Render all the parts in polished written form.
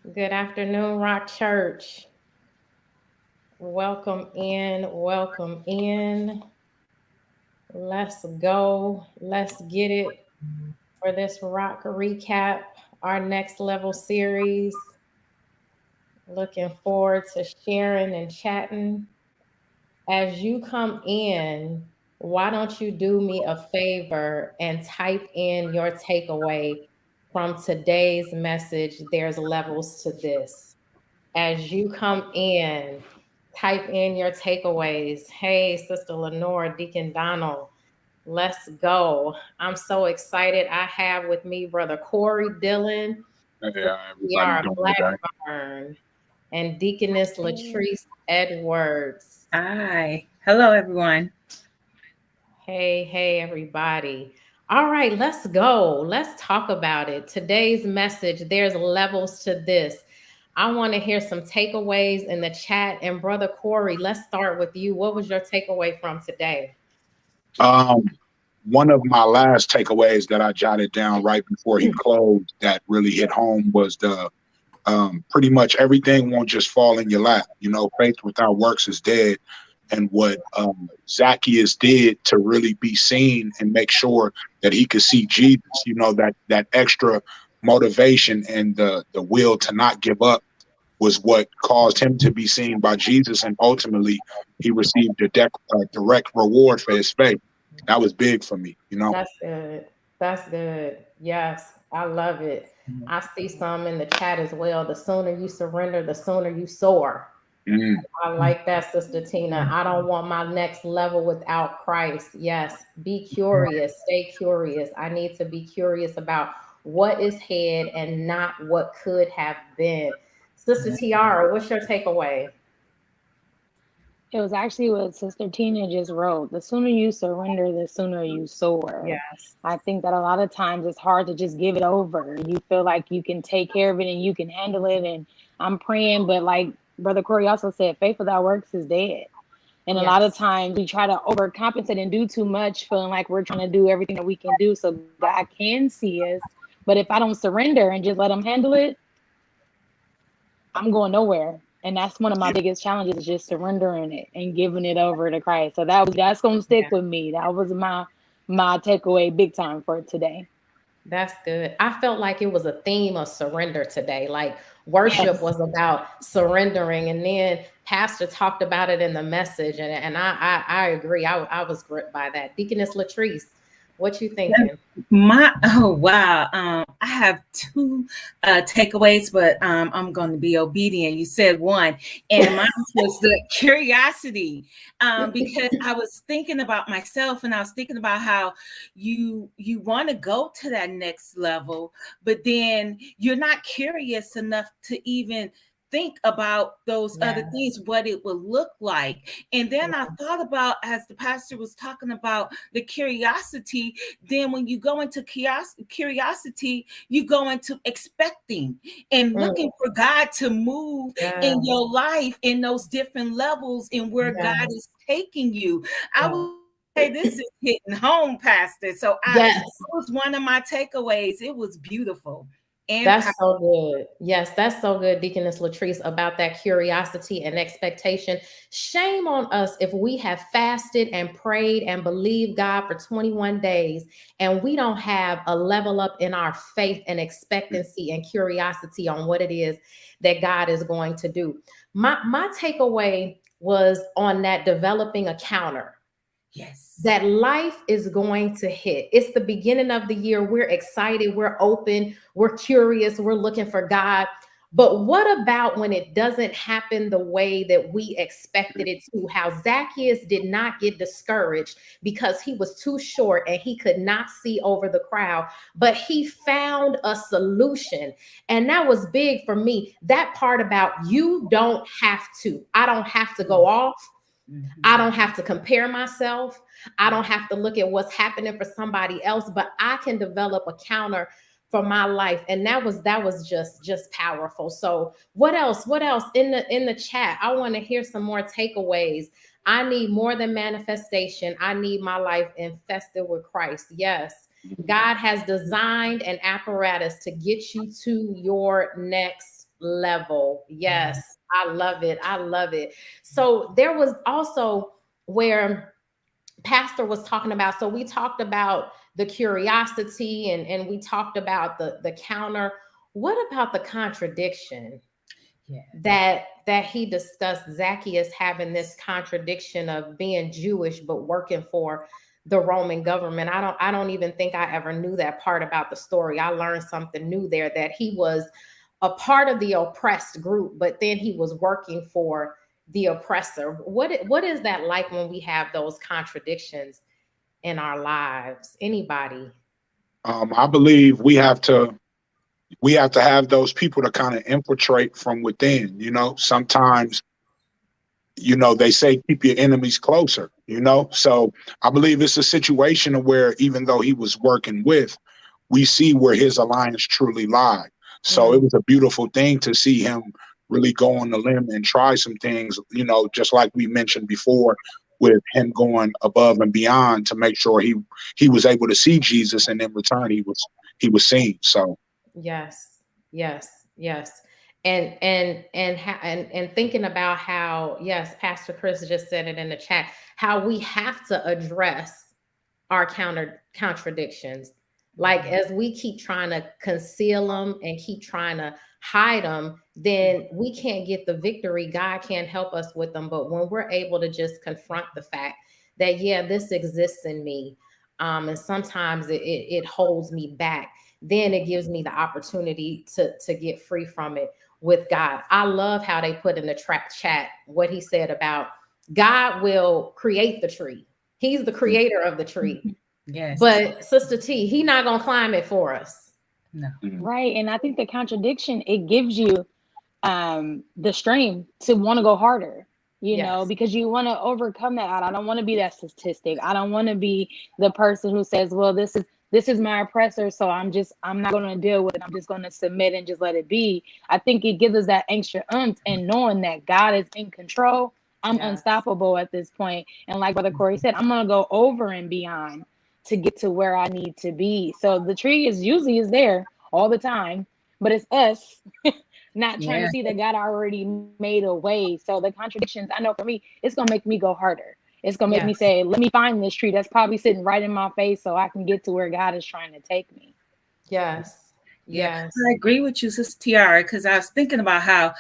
Good afternoon, Rock Church. Welcome in, welcome in. Let's go. Let's get it for this Rock recap, our next level series. Looking forward to sharing and chatting. As you come in, why don't you do me a favor and type in your takeaway from today's message? There's levels to this. As you come in, type in your takeaways. Hey, Sister Lenore, Deacon Donald, let's go. I'm so excited. I have with me Brother Corey Dillon, Hey, Sister how everybody Tiara doing today? Blackburn, and Deaconess Latrice Edwards. Hi. Hello, everyone. Hey, hey, everybody. All right, let's go. Let's talk about it. Today's message, there's levels to this. I want to hear some takeaways in the chat. And Brother Corey, let's start with you. What was your takeaway from today? Um, One of my last takeaways that I jotted down right before he closed that really hit home was the pretty much everything won't just fall in your lap. You know, faith without works is dead. And what Zacchaeus did to really be seen and make sure that he could see Jesus, you know, that extra motivation and the will to not give up was what caused him to be seen by Jesus, and ultimately he received a direct reward for his faith. That was big for me, you know. That's good. That's good. Yes, I love it. I see some in the chat as well. The sooner you surrender, the sooner you soar. Mm, I like that, Sister Tina. I don't want my next level without Christ. Yes, be curious, stay curious. I need to be curious about what is ahead and not what could have been. Sister Tiara, what's your takeaway? It was actually what Sister Tina just wrote. The sooner you surrender, the sooner you soar. Yes, I think that a lot of times it's hard to just give it over. You feel like you can take care of it and you can handle it. And I'm praying, but like Brother Corey also said, faith without works is dead. And a lot of yes, times we try to overcompensate and do too much, feeling like we're trying to do everything that we can do so God can see us. But if I don't surrender and just let Him handle it, I'm going nowhere. And that's one of my yeah. biggest challenges is just surrendering it and giving it over to Christ. So that's gonna stick with me. That was my takeaway big time for today. that's good. I felt like it was a theme of surrender today. Like worship Yes. was about surrendering, and then Pastor talked about it in the message, and I agree. I was gripped by that. Deaconess Latrice, what you thinking? My oh wow. I have two takeaways, but I'm going to be obedient. You said one, and mine was the curiosity. Because I was thinking about myself, and I was thinking about how you want to go to that next level, but then you're not curious enough to even think about those other Yeah. things, what it would look like. And then I thought about, as the pastor was talking about the curiosity, then when you go into curiosity, you go into expecting and Mm, looking for God to move in yes, your life in those different levels and where God yes, is taking you. I yes. would say this is hitting home, Pastor. So Yes, that was one of my takeaways. It was beautiful and that's powerful. so good. Yes, that's so good, Deaconess Latrice, about that curiosity and expectation. Shame on us if we have fasted and prayed and believed God for 21 days and we don't have a level up in our faith and expectancy and curiosity on what it is that God is going to do. My takeaway was on that developing a counter Yes. that life is going to hit. It's the beginning of the year. We're excited, we're open, we're curious, we're looking for God. But what about when it doesn't happen the way that we expected it to? How Zacchaeus did not get discouraged because he was too short and he could not see over the crowd, but he found a solution. And that was big for me. That part about you don't have to. I don't have to go off. I Mhm. don't have to compare myself. I don't have to look at what's happening for somebody else, but I can develop a counter for my life. And that was just powerful. So what else? What else in the chat? I want to hear some more takeaways. I need more than manifestation. I need my life infested with Christ. Yes. God has designed an apparatus to get you to your next level. Yes, I love it. I love it. So there was also where Pastor was talking about, so we talked about the curiosity and we talked about the counter. What about the contradiction? Yeah. That he discussed, Zacchaeus having this contradiction of being Jewish but working for the Roman government. I don't even think I ever knew that part about the story. I learned something new there, that he was a part of the oppressed group, but then he was working for the oppressor. What is that like when we have those contradictions in our lives? Anybody? I believe we have to have those people to kind of infiltrate from within. Sometimes, they say keep your enemies closer, so I believe it's a situation where even though he was working with, we see where his alliance truly lied. So it was a beautiful thing to see him really go on the limb and try some things, just like we mentioned before, with him going above and beyond to make sure he was able to see Jesus, and in return he was seen. So Yes, yes, yes. And thinking about how, yes, Pastor Chris just said it in the chat, how we have to address our contradictions. Like as we keep trying to conceal them and keep trying to hide them, then we can't get the victory. God can't help us with them. But when we're able to just confront the fact that, yeah, this exists in me, and sometimes it holds me back, then it gives me the opportunity to get free from it with God. I love how they put in the chat what he said about God will create the tree. He's the creator of the tree. Yes. But Sister T, he not gonna climb it for us. No. Right. And I think the contradiction, it gives you the strength to want to go harder, Yes. because you want to overcome that. I don't want to be that statistic. I don't want to be the person who says, well, this is my oppressor, so I'm not going to deal with it. I'm just going to submit and just let it be. I think it gives us that extra oomph, and knowing that God is in control, I'm unstoppable at this point. And like Brother Corey said, I'm going to go over and beyond to get to where I need to be. So the tree is there all the time, but it's us not trying to see that God already made a way. So the contradictions, I know for me, it's going to make me go harder. It's going to make me say, let me find this tree that's probably sitting right in my face so I can get to where God is trying to take me. Yes. Yes. I agree with you, Sister Tiara, because I was thinking about how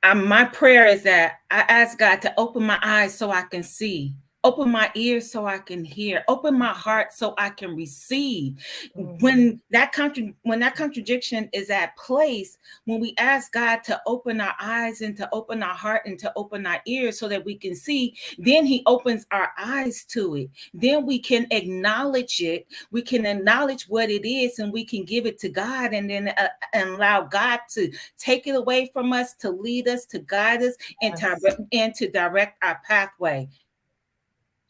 my prayer is that I ask God to open my eyes so I can see, open my ears so I can hear, open my heart so I can receive. When that contradiction is at place, when we ask God to open our eyes and to open our heart and to open our ears so that we can see, then he opens our eyes to it. Then we can acknowledge it. We can acknowledge what it is, and we can give it to God, and then and allow God to take it away from us, to lead us, to guide us, and to direct our pathway.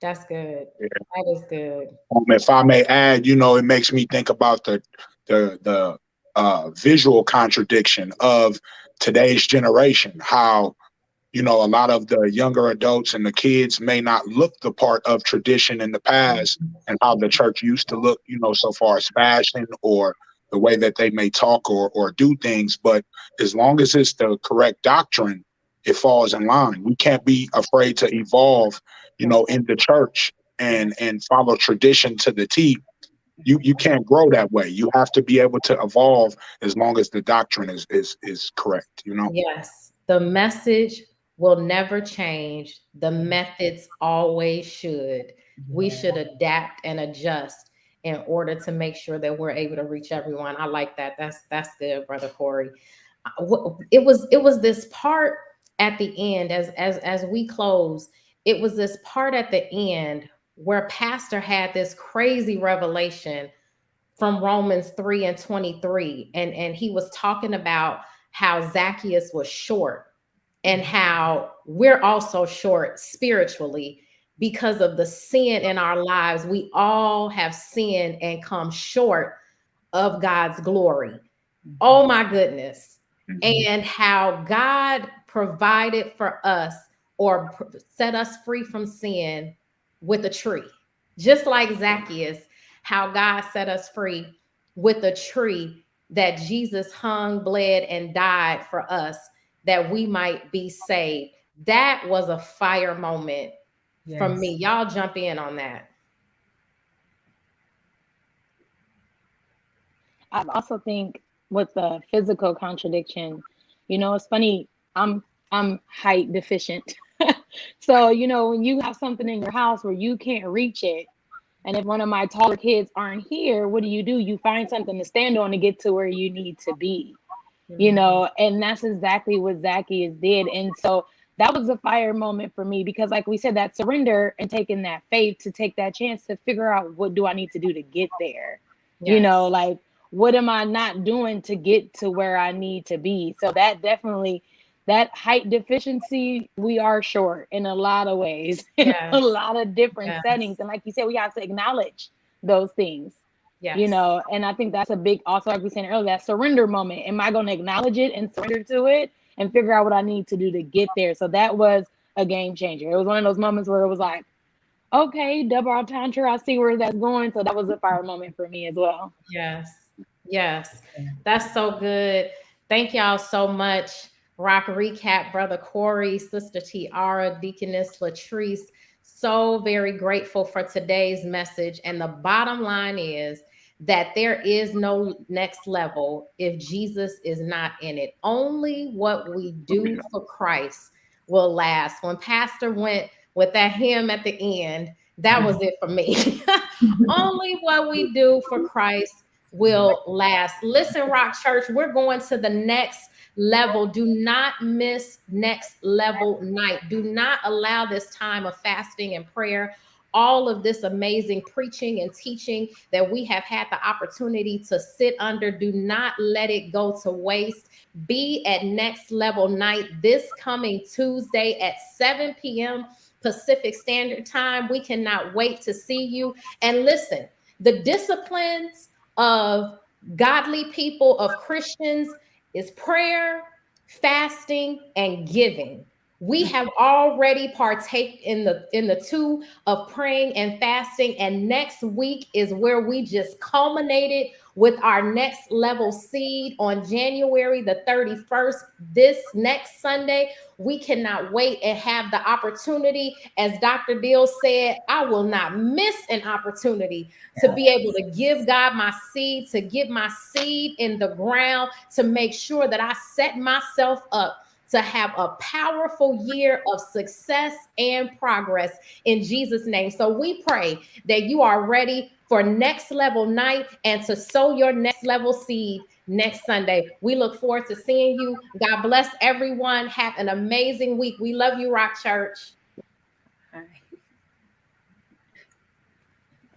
That's good. Yeah. That is good. If I may add, it makes me think about the visual contradiction of today's generation. How a lot of the younger adults and the kids may not look the part of tradition in the past, and how the church used to look, so far as fashion or the way that they may talk or do things. But as long as it's the correct doctrine, it falls in line. We can't be afraid to evolve, in the church and follow tradition to the T. You can't grow that way. You have to be able to evolve as long as the doctrine is correct, Yes. The message will never change. The methods always should. We should adapt and adjust in order to make sure that we're able to reach everyone. I like that. That's good, Brother Corey. It was this part at the end as we close. It was this part at the end where Pastor had this crazy revelation from Romans 3:23, and he was talking about how Zacchaeus was short and how we're also short spiritually because of the sin in our lives. We all have sinned and come short of God's glory. Oh my goodness. And how God provided for us or set us free from sin with a tree. Just like Zacchaeus, how God set us free with a tree. that Jesus hung, bled, and died for us that we might be saved. That was a fire moment from me. Y'all jump in on that. I also think with the physical contradiction, it's funny. I'm height deficient. So, when you have something in your house where you can't reach it, and if one of my taller kids aren't here, what do? You find something to stand on to get to where you need to be, and that's exactly what Zacchaeus did. And so that was a fire moment for me because, like we said, that surrender and taking that faith to take that chance to figure out what do I need to do to get there, Yes. like what am I not doing to get to where I need to be? So that definitely, that height deficiency, we are short in a lot of ways, in Yes. a lot of different Yes. settings. And like you said, we have to acknowledge those things, Yes. and I think that's a big, also like we said earlier, that surrender moment. Am I going to acknowledge it and surrender to it and figure out what I need to do to get there? So that was a game changer. It was one of those moments where it was like, okay, double entendre, I see where that's going. So that was a fire moment for me as well. Yes. Yes. That's so good. Thank y'all so much. Rock Recap, Brother Corey, Sister Tiara, Deaconess Latrice. So very grateful for today's message. And the bottom line is that there is no next level if Jesus is not in it. Only what we do for Christ will last. When Pastor went with that hymn at the end, that was it for me. Only what we do for Christ will last. Listen, Rock Church, we're going to the next level. Do not miss next level night. Do not allow this time of fasting and prayer, all of this amazing preaching and teaching that we have had the opportunity to sit under. Do not let it go to waste. Be at Next Level Night this coming Tuesday at 7 p.m. Pacific Standard Time. We cannot wait to see you. And listen, the disciplines of godly people, of Christians, is prayer, fasting, and giving. We have already partake in the two of praying and fasting, and next week is where we just culminated with our next level seed on January the 31st. This next Sunday, we cannot wait and have the opportunity. As Dr. Deal said, I will not miss an opportunity to be able to give God my seed, to get my seed in the ground, to make sure that I set myself up to have a powerful year of success and progress in Jesus' name. So we pray that you are ready for Next Level Night and to sow your next level seed next Sunday. We look forward to seeing you. God bless everyone. Have an amazing week. We love you, Rock Church. All right.